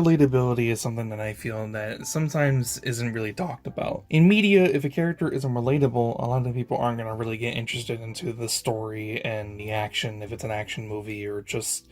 relatability is something that I feel that sometimes isn't really talked about. In media, if a character isn't relatable, a lot of people aren't going to really get interested into the story and the action, if it's an action movie or just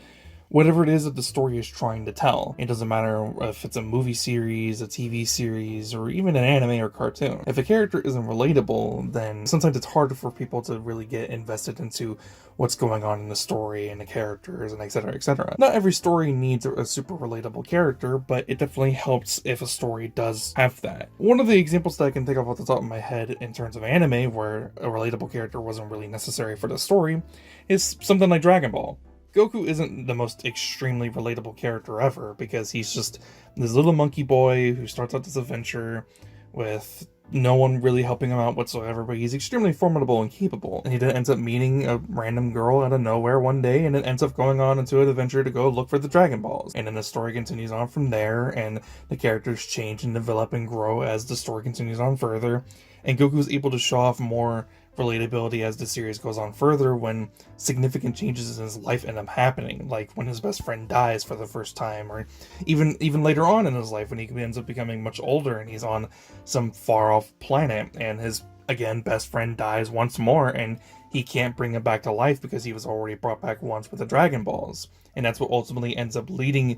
whatever it is that the story is trying to tell. It doesn't matter if it's a movie series, a TV series, or even an anime or cartoon. If a character isn't relatable, then sometimes it's hard for people to really get invested into what's going on in the story and the characters and etc, etc. Not every story needs a super relatable character, but it definitely helps if a story does have that. One of the examples that I can think of off the top of my head in terms of anime where a relatable character wasn't really necessary for the story is something like Dragon Ball. Goku isn't the most extremely relatable character ever because he's just this little monkey boy who starts out this adventure with no one really helping him out whatsoever, but he's extremely formidable and capable. And he then ends up meeting a random girl out of nowhere one day and then ends up going on into an adventure to go look for the Dragon Balls. And then the story continues on from there, and the characters change and develop and grow as the story continues on further. And Goku's able to show off more relatability as the series goes on further when significant changes in his life end up happening, like when his best friend dies for the first time, or even later on in his life when he ends up becoming much older and he's on some far off planet and his again best friend dies once more and he can't bring him back to life because he was already brought back once with the Dragon Balls. And that's what ultimately ends up leading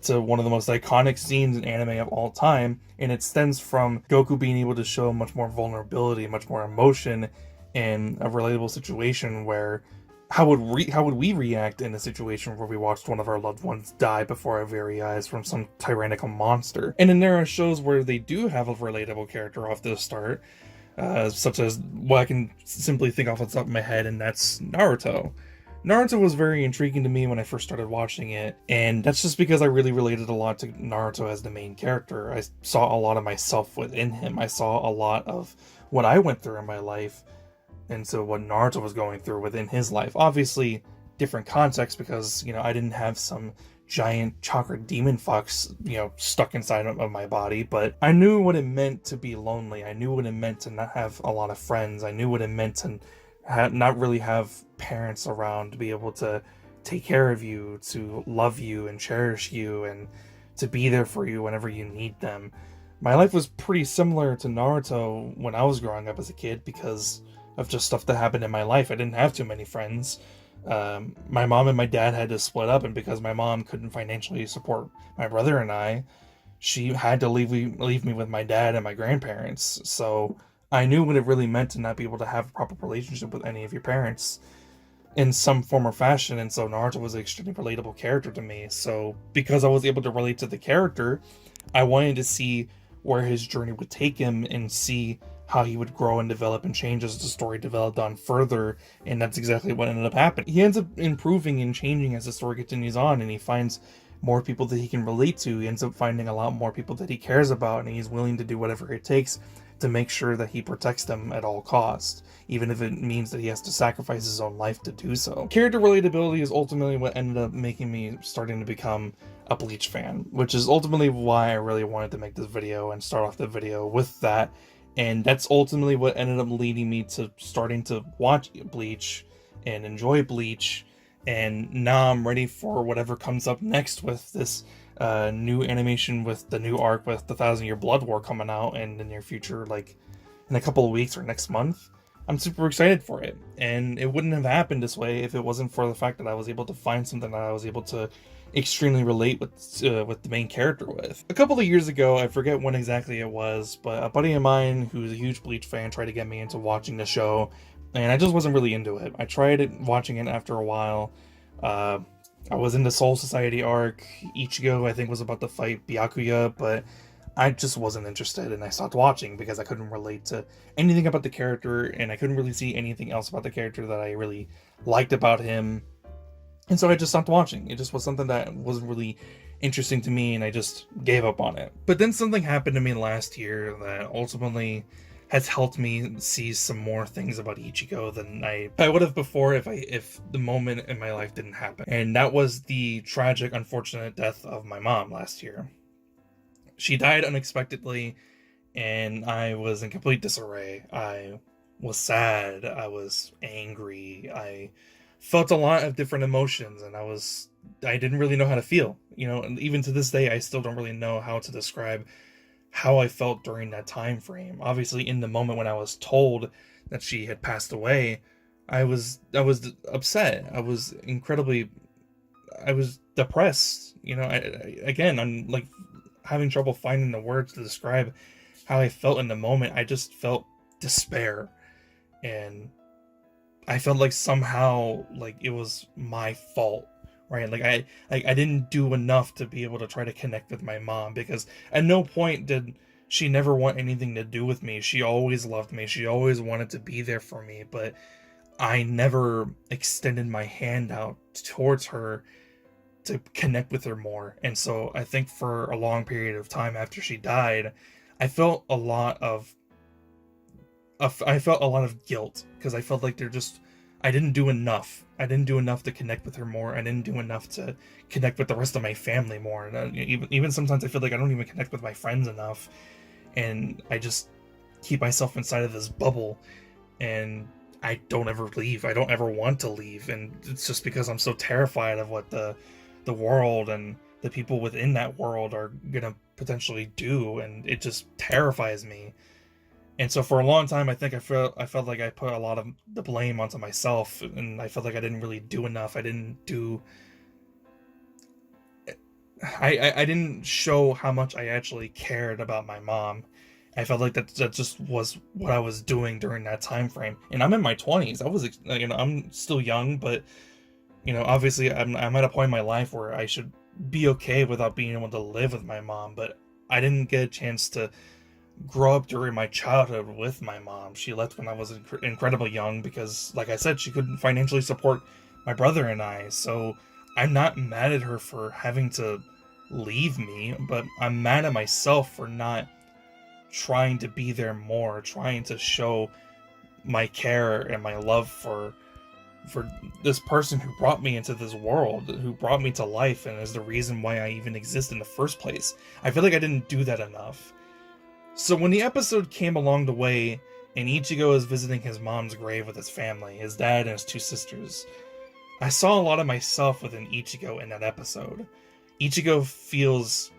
to one of the most iconic scenes in anime of all time, and it stems from Goku being able to show much more vulnerability, much more emotion in a relatable situation where how would we react in a situation where we watched one of our loved ones die before our very eyes from some tyrannical monster? And then there are shows where they do have a relatable character off the start, such as what I can simply think off the top of my head, and that's Naruto. Naruto was very intriguing to me when I first started watching it, and that's just because I really related a lot to Naruto as the main character. I saw a lot of myself within him. I saw a lot of what I went through in my life, and so what Naruto was going through within his life. Obviously, different context because, I didn't have some giant chakra demon fox, stuck inside of my body, but I knew what it meant to be lonely. I knew what it meant to not have a lot of friends. I knew what it meant to not really have parents around to be able to take care of you, to love you and cherish you, and to be there for you whenever you need them. My life was pretty similar to Naruto when I was growing up as a kid because of just stuff that happened in my life. I didn't have too many friends. My mom and my dad had to split up, and because my mom couldn't financially support my brother and I, she had to leave me with my dad and my grandparents. So I knew what it really meant to not be able to have a proper relationship with any of your parents in some form or fashion, and so Naruto was an extremely relatable character to me. So because I was able to relate to the character, I wanted to see where his journey would take him and see how he would grow and develop and change as the story developed on further, and that's exactly what ended up happening. He ends up improving and changing as the story continues on, and he finds more people that he can relate to. He ends up finding a lot more people that he cares about, and he's willing to do whatever it takes to make sure that he protects them at all costs, even if it means that he has to sacrifice his own life to do so. Character relatability is ultimately what ended up making me starting to become a Bleach fan, which is ultimately why I really wanted to make this video and start off the video with that. And that's ultimately what ended up leading me to starting to watch Bleach and enjoy Bleach. And now I'm ready for whatever comes up next with this new animation with the new arc with the 1,000-Year Blood War coming out in the near future, like in a couple of weeks or next month. I'm super excited for it. And it wouldn't have happened this way if it wasn't for the fact that I was able to find something that I was able to extremely relate with the main character with. A couple of years ago, I forget when exactly it was, but a buddy of mine who's a huge Bleach fan tried to get me into watching the show, and I just wasn't really into it. I tried watching it after a while. I was in the Soul Society arc. Ichigo, I think, was about to fight Byakuya, but I just wasn't interested, and I stopped watching because I couldn't relate to anything about the character, and I couldn't really see anything else about the character that I really liked about him. And so I just stopped watching. It just was something that wasn't really interesting to me, and I just gave up on it. But then something happened to me last year that ultimately has helped me see some more things about Ichigo than I would have before if the moment in my life didn't happen. And that was the tragic, unfortunate death of my mom last year. She died unexpectedly, and I was in complete disarray. I was sad, I was angry, I felt a lot of different emotions, and I was I didn't really know how to feel, and even to this day, I still don't really know how to describe how I felt during that time frame. Obviously, in the moment when I was told that she had passed away, I was upset. I was depressed. Again, I'm like having trouble finding the words to describe how I felt in the moment. I just felt despair, and I felt like somehow like it was my fault, right? I didn't do enough to be able to try to connect with my mom, because at no point did she never want anything to do with me. She always loved me. She always wanted to be there for me, but I never extended my hand out towards her to connect with her more. And so I think for a long period of time after she died, I felt a lot of I felt a lot of guilt, because I felt like I didn't do enough. I didn't do enough to connect with her more. I didn't do enough to connect with the rest of my family more. And even sometimes I feel like I don't even connect with my friends enough, and I just keep myself inside of this bubble, and I don't ever leave. I don't ever want to leave, and it's just because I'm so terrified of what the world and the people within that world are gonna potentially do, and it just terrifies me. And so for a long time, I think I felt like I put a lot of the blame onto myself, and I felt like I didn't really do enough. I didn't show how much I actually cared about my mom. I felt like that just was what I was doing during that time frame. And I'm in my 20s. I'm still young, but obviously I'm at a point in my life where I should be okay without being able to live with my mom, but I didn't get a chance to grow up during my childhood with my mom. She left when I was incredibly young because, like I said, she couldn't financially support my brother and I. So I'm not mad at her for having to leave me, but I'm mad at myself for not trying to be there more, trying to show my care and my love for this person who brought me into this world, who brought me to life, and is the reason why I even exist in the first place. I feel like I didn't do that enough. So when the episode came along the way, and Ichigo is visiting his mom's grave with his family, his dad and his two sisters, I saw a lot of myself within Ichigo in that episode. Ichigo feels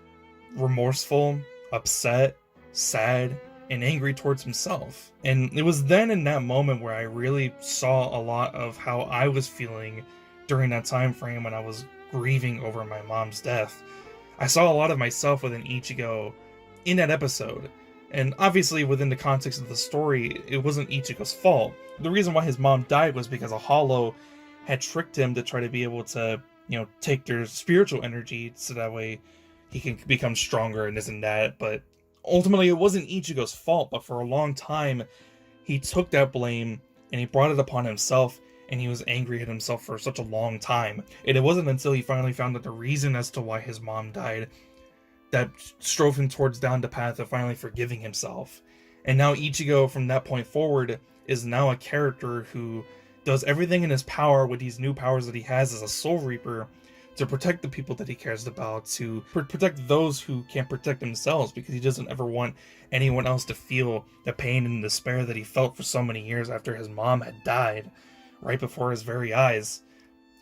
remorseful, upset, sad, and angry towards himself. And it was then in that moment where I really saw a lot of how I was feeling during that time frame when I was grieving over my mom's death. I saw a lot of myself within Ichigo in that episode. And obviously, within the context of the story, it wasn't Ichigo's fault. The reason why his mom died was because a hollow had tricked him to try to be able to, take their spiritual energy so that way he can become stronger and this and that. But ultimately, it wasn't Ichigo's fault. But for a long time, he took that blame and he brought it upon himself, and he was angry at himself for such a long time. And it wasn't until he finally found out the reason as to why his mom died that drove him towards down the path of finally forgiving himself. And now Ichigo, from that point forward, is now a character who does everything in his power with these new powers that he has as a Soul Reaper to protect the people that he cares about, to protect those who can't protect themselves, because he doesn't ever want anyone else to feel the pain and despair that he felt for so many years after his mom had died right before his very eyes.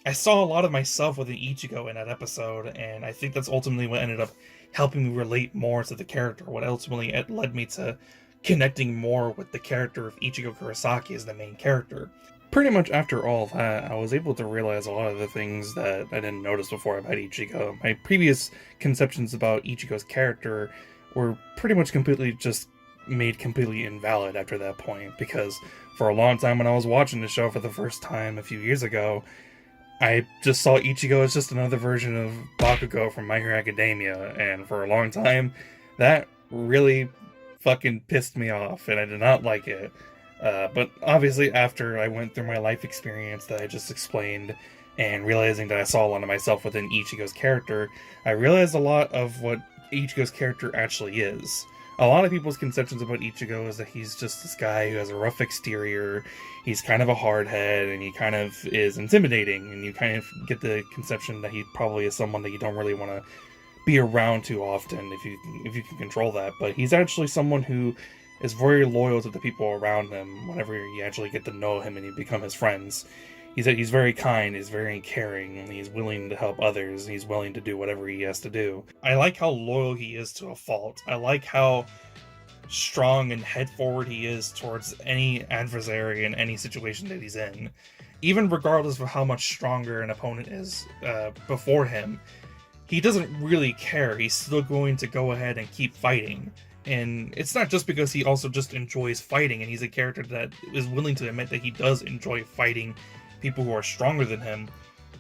I saw a lot of myself within Ichigo in that episode, and I think that's ultimately what ended up helping me relate more to the character, what ultimately led me to connecting more with the character of Ichigo Kurosaki as the main character. Pretty much after all of that, I was able to realize a lot of the things that I didn't notice before about Ichigo. My previous conceptions about Ichigo's character were pretty much made completely invalid after that point, because for a long time when I was watching the show for the first time a few years ago, I just saw Ichigo as just another version of Bakugo from My Hero Academia, and for a long time, that really fucking pissed me off, and I did not like it. But obviously, after I went through my life experience that I just explained, and realizing that I saw a lot of myself within Ichigo's character, I realized a lot of what Ichigo's character actually is. A lot of people's conceptions about Ichigo is that he's just this guy who has a rough exterior, he's kind of a hardhead, and he kind of is intimidating, and you kind of get the conception that he probably is someone that you don't really want to be around too often if you can control that. But he's actually someone who is very loyal to the people around him whenever you actually get to know him and you become his friends. He's very kind, he's very caring, and he's willing to help others, he's willing to do whatever he has to do. I like how loyal he is to a fault. I like how strong and head forward he is towards any adversary in any situation that he's in. Even regardless of how much stronger an opponent is before him, he doesn't really care. He's still going to go ahead and keep fighting. And it's not just because he also just enjoys fighting, and he's a character that is willing to admit that he does enjoy fighting people who are stronger than him,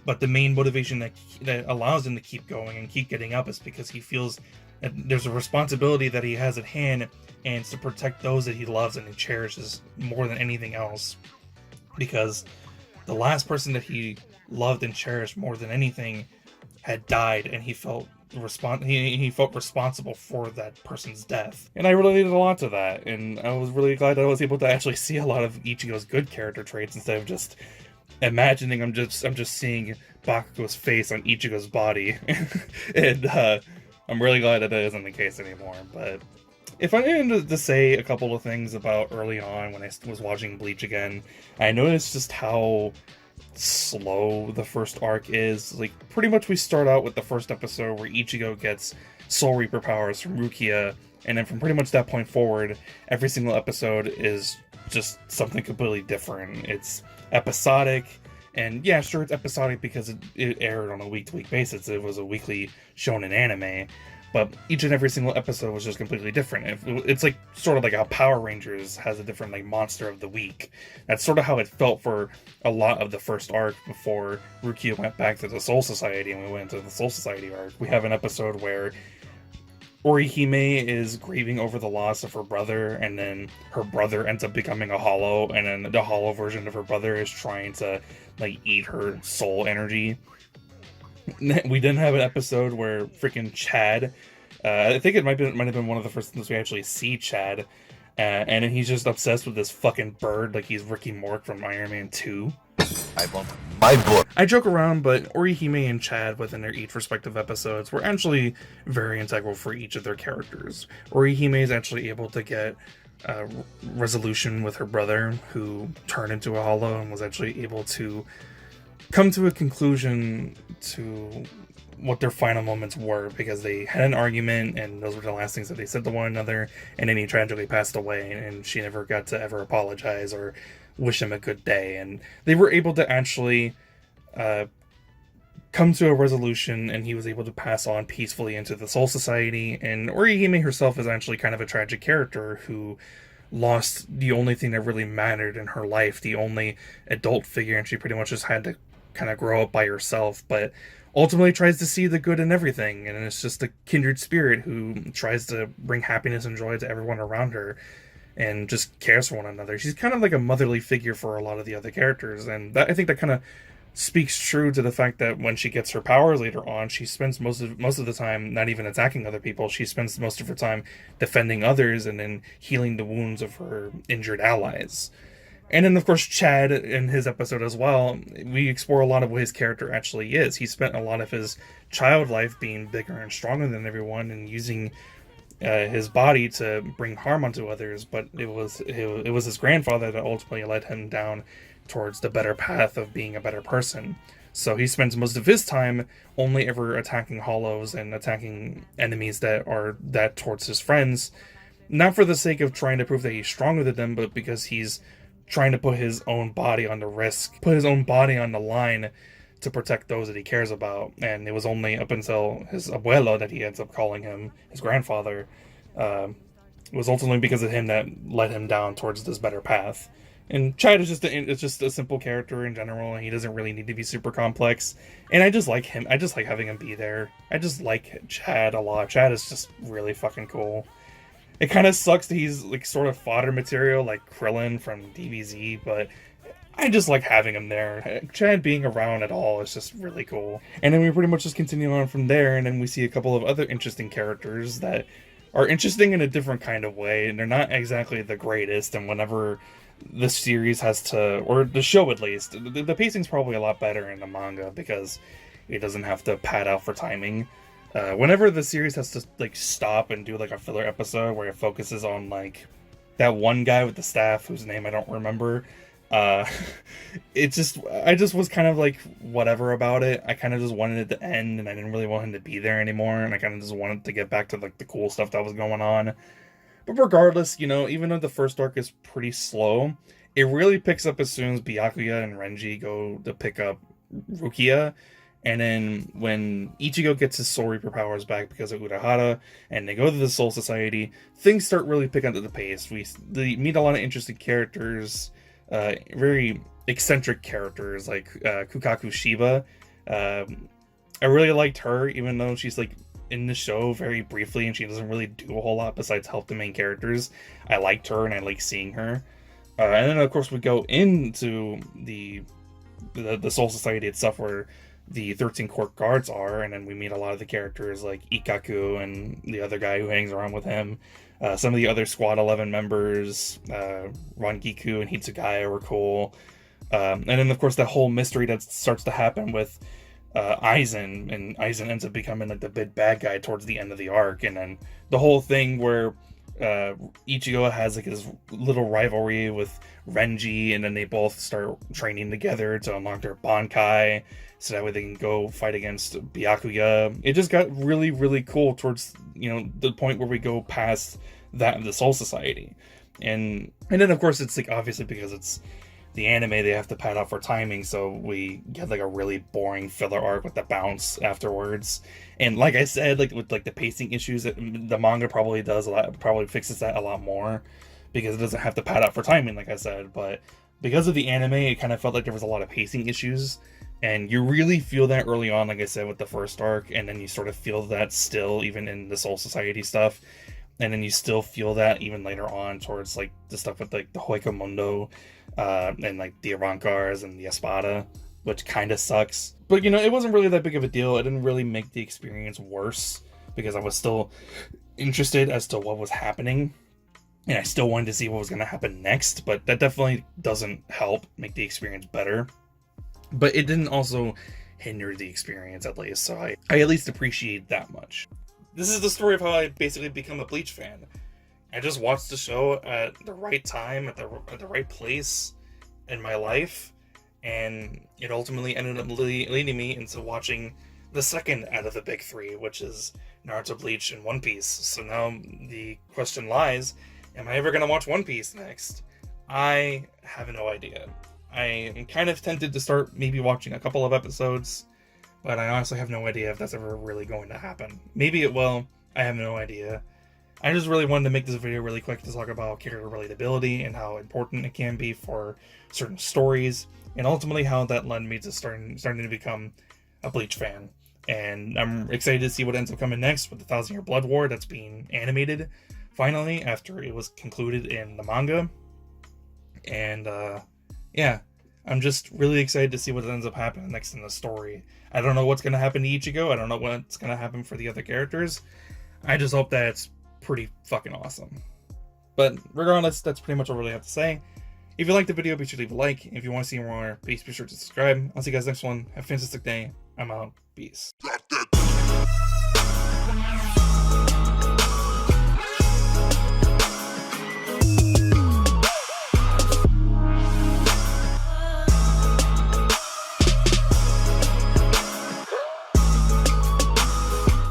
but the main motivation that allows him to keep going and keep getting up is because he feels that there's a responsibility that he has at hand, and it's to protect those that he loves and he cherishes more than anything else. Because the last person that he loved and cherished more than anything had died, and he felt responsible for that person's death. And I related a lot to that, and I was really glad I was able to actually see a lot of Ichigo's good character traits instead of just imagining I'm just seeing Bakugo's face on Ichigo's body. And I'm really glad that isn't the case anymore. But if I needed to say a couple of things about early on when I was watching Bleach again, I noticed just how slow the first arc is. Like, pretty much we start out with the first episode where Ichigo gets Soul Reaper powers from Rukia, and then from pretty much that point forward, every single episode is just something completely different. It's episodic, and yeah, sure, it's episodic because it aired on a week-to-week basis. It was a weekly shonen anime, but each and every single episode was just completely different. It's like sort of like how Power Rangers has a different like monster of the week. That's sort of how it felt for a lot of the first arc before Rukia went back to the Soul Society, and we went into the Soul Society arc. We have an episode where Orihime is grieving over the loss of her brother, and then her brother ends up becoming a hollow, and then the hollow version of her brother is trying to like eat her soul energy. We then have an episode where freaking Chad, I think it might have been one of the first times we actually see Chad, and then he's just obsessed with this fucking bird like he's Ricky Mork from Iron Man 2. I want my book. I joke around, but Orihime and Chad within their each respective episodes were actually very integral for each of their characters. Orihime is actually able to get resolution with her brother, who turned into a hollow, and was actually able to come to a conclusion to what their final moments were, because they had an argument and those were the last things that they said to one another, and then he tragically passed away, and she never got to ever apologize or wish him a good day. And they were able to actually come to a resolution, and he was able to pass on peacefully into the Soul Society. And Orihime herself is actually kind of a tragic character who lost the only thing that really mattered in her life, the only adult figure, and she pretty much just had to kind of grow up by herself, but ultimately tries to see the good in everything, and it's just a kindred spirit who tries to bring happiness and joy to everyone around her, and just cares for one another. She's kind of like a motherly figure for a lot of the other characters, and I think that kind of speaks true to the fact that when she gets her powers later on, she spends most of the time not even attacking other people. She spends most of her time defending others and then healing the wounds of her injured allies. And then, of course, Chad, in his episode as well, we explore a lot of what his character actually is. He spent a lot of his child life being bigger and stronger than everyone and using his body to bring harm onto others, but it was his grandfather that ultimately led him down towards the better path of being a better person. So he spends most of his time only ever attacking hollows and attacking enemies that are that towards his friends, not for the sake of trying to prove that he's stronger than them, but because he's trying to put his own body on the risk, put his own body on the line to protect those that he cares about. And it was only up until his abuelo that he ends up calling him, his grandfather, it was ultimately because of him that led him down towards this better path. And Chad is just a simple character in general, and he doesn't really need to be super complex. And I just like him. I just like having him be there. I just like Chad a lot. Chad is just really fucking cool. It kind of sucks that he's like sort of fodder material like Krillin from DBZ, but I just like having him there. Chad being around at all is just really cool. And then we pretty much just continue on from there, and then we see a couple of other interesting characters that are interesting in a different kind of way, and they're not exactly the greatest. And whenever the series has to, or the show at least, the pacing's probably a lot better in the manga because it doesn't have to pad out for timing. Whenever the series has to like stop and do like a filler episode where it focuses on like that one guy with the staff whose name I don't remember, Uh, I just was kind of like whatever about it. I kind of just wanted it to end, and I didn't really want him to be there anymore, and I kind of just wanted to get back to like the cool stuff that was going on. But regardless, you know, even though the first arc is pretty slow, it really picks up as soon as Byakuya and Renji go to pick up Rukia. And then when Ichigo gets his Soul Reaper powers back because of Urahara, and they go to the Soul Society, things start really picking up the pace. We meet a lot of interesting characters, very eccentric characters like Kukaku Shiba. I really liked her, even though she's like in the show very briefly and she doesn't really do a whole lot besides help the main characters. I liked her and I like seeing her. And then of course we go into the Soul Society itself, where the 13 court guards are, and then we meet a lot of the characters like Ikkaku and the other guy who hangs around with him. Some of the other Squad 11 members, Rangiku and Hitsugaya, were cool. And then of course that whole mystery that starts to happen with Aizen, and Aizen ends up becoming like the big bad guy towards the end of the arc. And then the whole thing where Ichigo has like his little rivalry with Renji, and then they both start training together to unlock their Bankai, so that way they can go fight against Byakuya. It just got really, really cool towards, you know, the point where we go past that, the Soul Society. And then of course it's like, obviously because it's the anime, they have to pad out for timing, so we get like a really boring filler arc with the bounce afterwards. And like I said, like with like the pacing issues, the manga probably does a lot, probably fixes that a lot more because it doesn't have to pad out for timing, like I said. But because of the anime, it kind of felt like there was a lot of pacing issues, and you really feel that early on, like I said, with the first arc, and then you sort of feel that still even in the Soul Society stuff. And then you still feel that even later on towards like the stuff with like the Hoikomondo, and like the Arankars and the Espada, which kind of sucks. But you know, it wasn't really that big of a deal. It didn't really make the experience worse because I was still interested as to what was happening, and I still wanted to see what was going to happen next. But that definitely doesn't help make the experience better. But it didn't also hinder the experience, at least, so I at least appreciate that much. This is the story of how I basically become a Bleach fan. I just watched the show at the right time, at the right place in my life, and it ultimately ended up leading me into watching the second out of the big three, which is Naruto, Bleach, and One Piece. So now the question lies, am I ever going to watch One Piece next? I have no idea. I am kind of tempted to start maybe watching a couple of episodes, but I honestly have no idea if that's ever really going to happen. Maybe it will. I have no idea. I just really wanted to make this video really quick to talk about character relatability and how important it can be for certain stories, and ultimately how that led me to starting to become a Bleach fan. And I'm excited to see what ends up coming next with the 1,000 Year Blood War that's being animated finally after it was concluded in the manga. And yeah, I'm just really excited to see what ends up happening next in the story. I don't know what's going to happen to Ichigo. I don't know what's going to happen for the other characters. I just hope that it's pretty fucking awesome. But regardless, that's pretty much all I really have to say. If you liked the video, be sure to leave a like. If you want to see more, please be sure to subscribe. I'll see you guys next one. Have a fantastic day. I'm out. Peace.